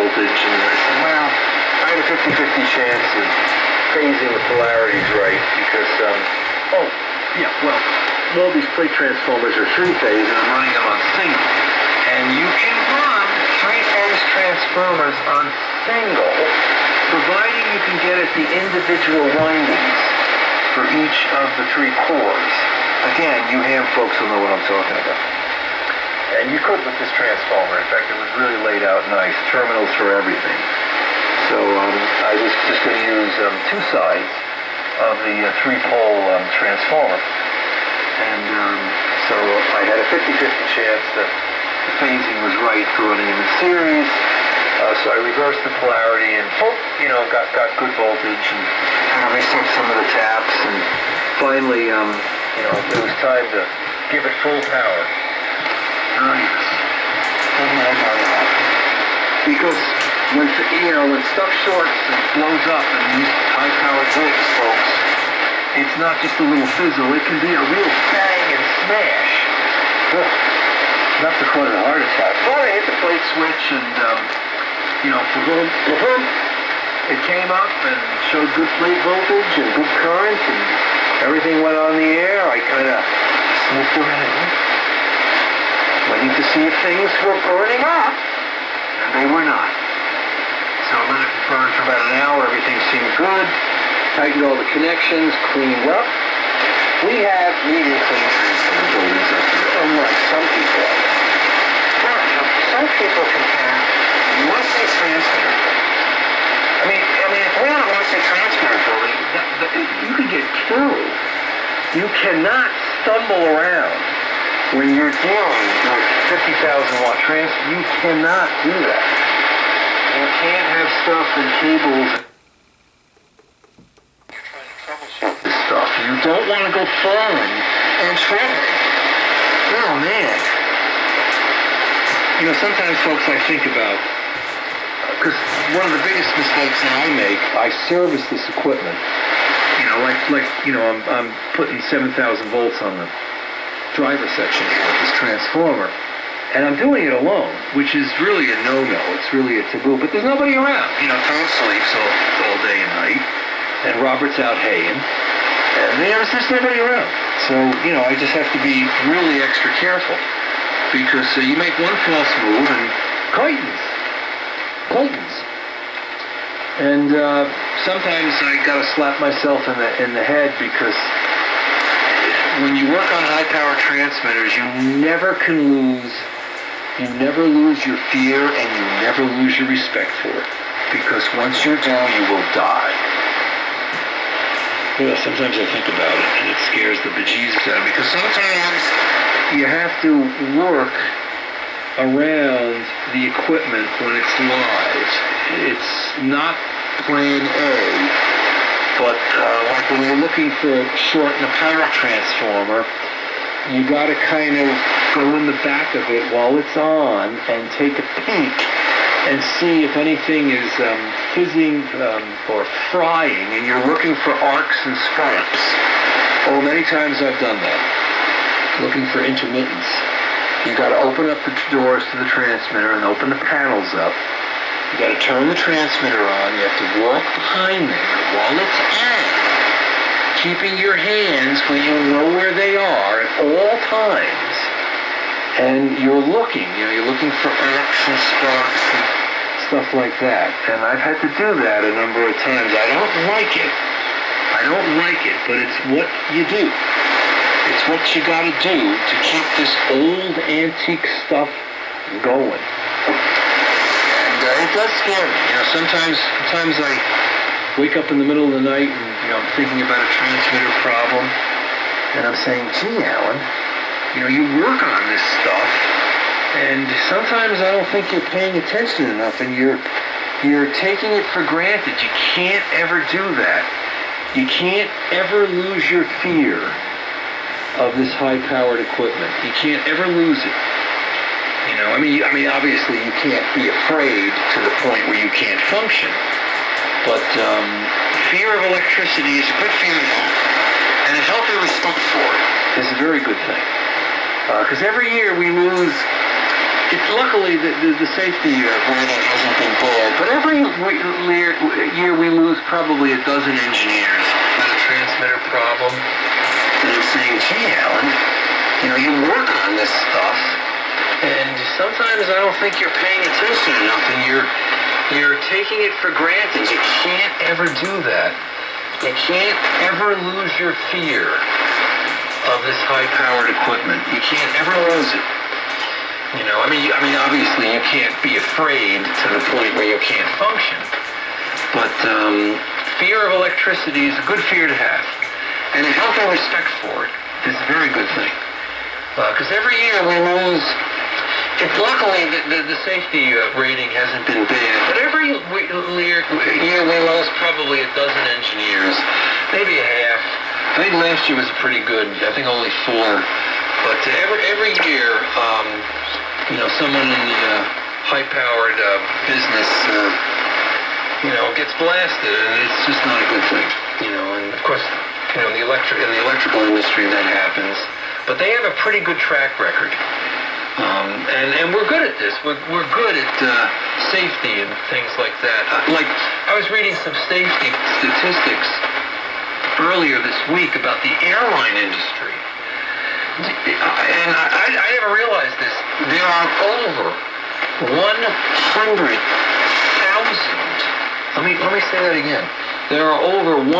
voltage, and I said, well, I had a 50-50 chance of phasing the polarities right, because, all these plate transformers are three-phase, and I'm running them on single. And you can run three-phase transformers on single, providing you can get at the individual windings for each of the three cores. Again, you ham folks will know what I'm talking about. And you could with this transformer. In fact, it was really laid out nice. Terminals for everything. So I was just going to use two sides of the three-pole transformer. And so I had a 50-50 chance that the phasing was right for running them in series. So I reversed the polarity and, got good voltage and kind of reset some of the taps. And finally, it was time to give it full power. Oh, yes. Because when stuff shorts and blows up and these high-powered volts, folks, it's not just a little fizzle. It can be a real bang and smash. Ugh. Enough to cause a heart attack. But I hit the plate switch and, it came up and showed good plate voltage and good current and everything went on the air. I kind of sniffed around, waiting to see if things were burning up, and they were not. So I let it burn for about an hour. Everything seemed good. Tightened all the connections, cleaned up. We have medium clean transformer buildings up here, unlike some people. Well, some people can have one-state transmitter. I mean, if we're on a one-state transmitter building, you could get killed. You cannot stumble around when you're dealing with 50,000 watt transmitter. You cannot do that. You can't have stuff and cables. You're trying to troubleshoot this stuff. You don't want to go falling and tripping. Oh, man. Sometimes, folks, I think about, because one of the biggest mistakes that I make, I service this equipment. I'm putting 7,000 volts on the driver section here with this transformer. And I'm doing it alone, which is really a no-no. It's really a taboo. But there's nobody around. Tom sleeps all day and night. And Robert's out haying. And there's just nobody around. So, I just have to be really extra careful. Because you make one false move and Claytons. And sometimes I gotta slap myself in the head, because when you work on high-power transmitters, you never lose your fear, and you never lose your respect for it. Because once you do, you will die. Sometimes I think about it, and it scares the bejesus out of me. Because sometimes you have to work around the equipment when it's live. It's not plan A, but like when you're looking for shorten a power transformer, you got to kind of go in the back of it while it's on and take a peek and see if anything is fizzing or frying, and you're looking for arcs and sparks. Oh, many times I've done that, looking for intermittence. You got to open up the doors to the transmitter and open the panels up. You got to turn the transmitter on. You have to walk behind there while it's on, keeping your hands where you know where they are at all times. And you're looking for arcs and sparks and stuff like that. And I've had to do that a number of times. I don't like it, but it's what you do. It's what you got to do to keep this old antique stuff going. It does scare me. Sometimes I wake up in the middle of the night and I'm thinking about a transmitter problem, and I'm saying, gee, Allan, you work on this stuff, and sometimes I don't think you're paying attention enough, and you're taking it for granted. You can't ever do that. You can't ever lose your fear of this high-powered equipment. You can't ever lose it. Obviously you can't be afraid to the point where you can't function. But fear of electricity is a good fear to have. And a healthy respect for it is a very good thing. Because every year we lose. Luckily, the safety rating hasn't been bad year we lose probably a dozen engineers with a transmitter problem. And I'm saying, gee, Allan, you work on this stuff, and sometimes I don't think you're paying attention enough, and you're taking it for granted. You can't ever do that. You can't ever lose your fear of this high-powered equipment. You can't ever lose it. I mean, obviously you can't be afraid to the point where you can't function. But fear of electricity is a good fear to have. And a healthy respect for it is a very good thing. Because every year we lose, luckily the safety rating hasn't been bad, but every year we lose probably a dozen engineers, maybe a half. I think last year was pretty good. I think only 4. But every year, someone in the high-powered business, gets blasted, and it's just not a good thing. And of course, in the electrical industry that happens. But they have a pretty good track record. And we're good at this. We're good at safety and things like that. Like, I was reading some safety statistics earlier this week about the airline industry. And I never realized this. There are over 100,000. Let me say that again. There are over 100,000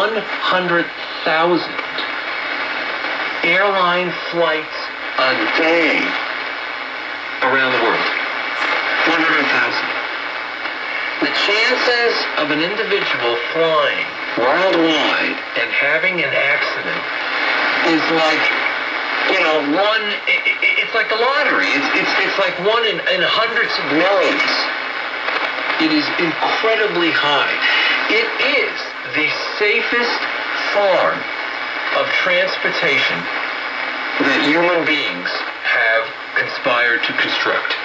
airline flights a day around the world. 100,000. The chances of an individual flying worldwide and having an accident is like, it's like the lottery. It's like 1 in hundreds of millions. It is incredibly high. It is the safest form of transportation that human beings have conspired to construct.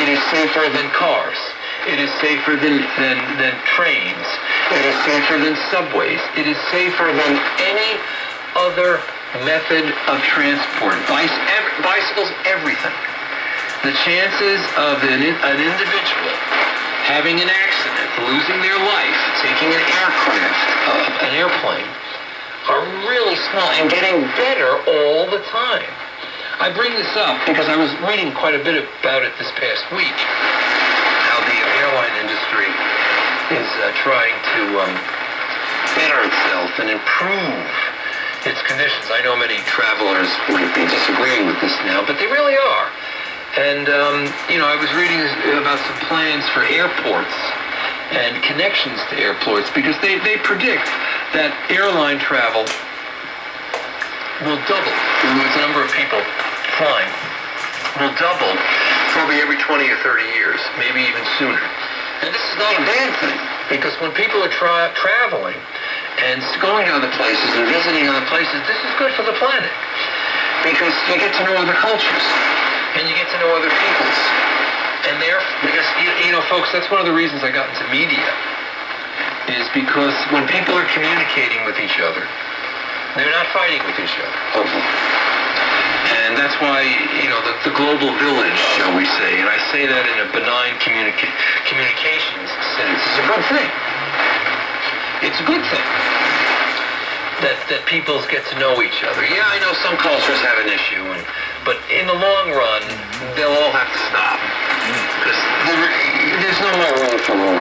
It is safer than cars. It is safer than trains. It is safer than subways. It is safer than any other method of transport. Bicycles, everything. The chances of an individual having an accident, losing their life, taking an airplane, are really small and getting better all the time. I bring this up because I was reading quite a bit about it this past week, how the airline industry is trying to better itself and improve its conditions. I know many travelers might be disagreeing with this now, but they really are. And, I was reading about some plans for airports and connections to airports because they predict that airline travel will double. The number of people flying will double probably every 20 or 30 years, maybe even sooner. And this is not a bad thing, because when people are traveling and going to other places and visiting other places, this is good for the planet, because you get to know other cultures and you get to know other peoples. And because folks, that's one of the reasons I got into media, is because when people are communicating with each other, they're not fighting with each other. And that's why, the global village, shall we say, and I say that in a benign communications sense, is a good thing. It's a good thing that peoples get to know each other. Yeah, I know some cultures have an issue, but in the long run, they'll all have to stop. Because there's no more room for war.